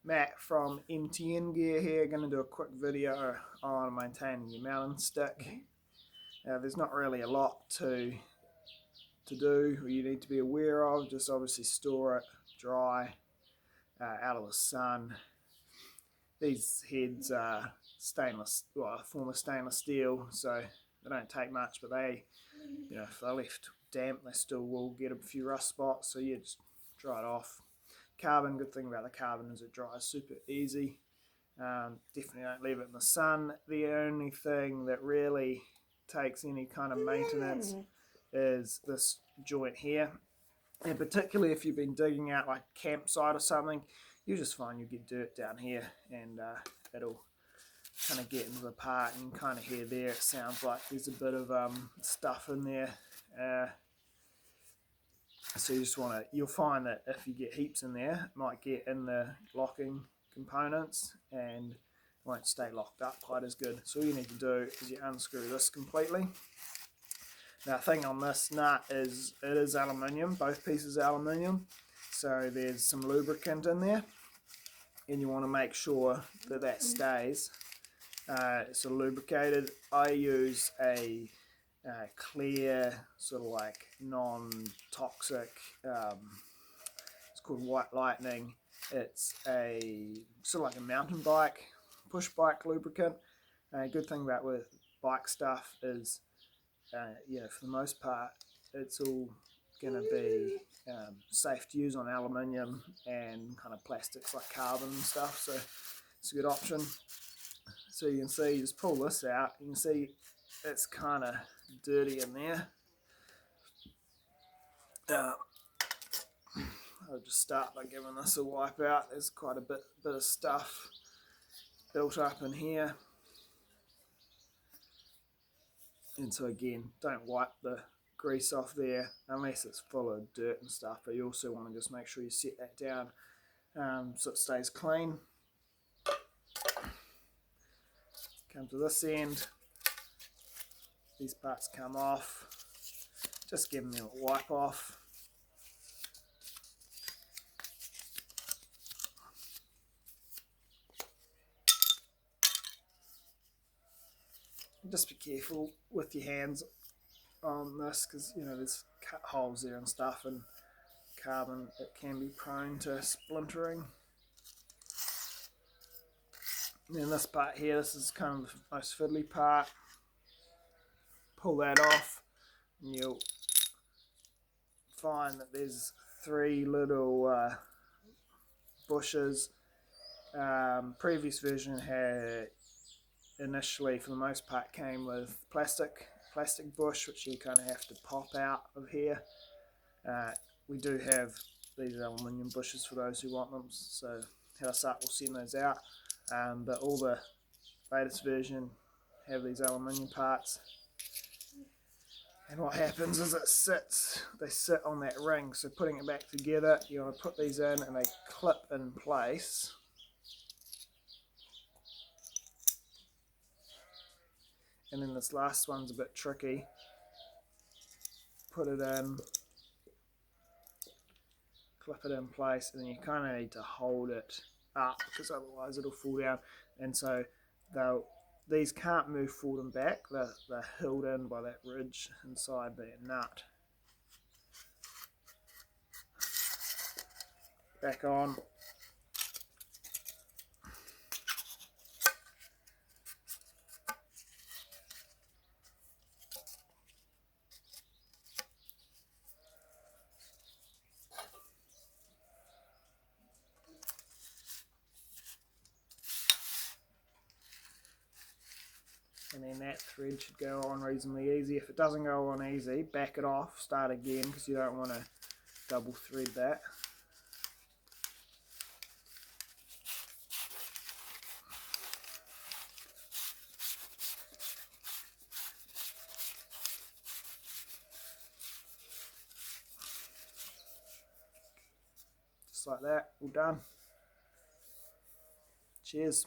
Matt from MTNGear here, going to do a quick video on maintaining your mountain stick. There's not really a lot to do or you need to be aware of. Just obviously store it dry, out of the sun. These heads are stainless, well, a form of stainless steel, so they don't take much, but they, if they're left damp, they still will get a few rust spots, so you just dry it off. Carbon, good thing about the carbon is it dries super easy. Definitely don't leave it in the sun. The only thing that really takes any kind of maintenance is this joint here, and particularly if you've been digging out like a campsite or something, you just find you get dirt down here, and it'll kind of get into the part, and you can kind of hear there it sounds like there's a bit of stuff in there. So you just want to, you'll find that if you get heaps in there, it might get in the locking components and it won't stay locked up quite as good. So all you need to do is you unscrew this completely. Now the thing on this nut is it is aluminium, both pieces are aluminium, so there's some lubricant in there, and you want to make sure that that stays sort of lubricated. I use a clear, sort of like non-toxic, it's called White Lightning. It's a sort of like a mountain bike, push bike lubricant. Good thing about with bike stuff is, for the most part, it's all going to be safe to use on aluminium and kind of plastics like carbon and stuff, so it's a good option. So you can see, you just pull this out, you can see it's kind of dirty in there. I'll just start by giving this a wipe out. There's quite a bit of stuff built up in here, and so again, don't wipe the grease off there unless it's full of dirt and stuff, but you also want to just make sure you set that down so it stays clean. Come to this end, these parts come off, just give them a wipe off. Just be careful with your hands on this, because there's cut holes there and stuff, and carbon, it can be prone to splintering. And then this part here, this is kind of the most fiddly part. Pull that off and you'll find that there's 3 little bushes. Previous version had initially, for the most part, came with plastic bush, which you kind of have to pop out of here. We do have these aluminium bushes for those who want them, so hit us up, we'll send those out. But all the latest version have these aluminium parts, and what happens is they sit on that ring. So putting it back together, you want to put these in and they clip in place. And then this last one's a bit tricky. Put it in, clip it in place, and then you kind of need to hold it up, because otherwise it'll fall down. And so these can't move forward and back, they're held in by that ridge inside the nut. Back on. And then that thread should go on reasonably easy. If it doesn't go on easy, back it off, start again, because you don't want to double thread that. Just like that, all done. Cheers.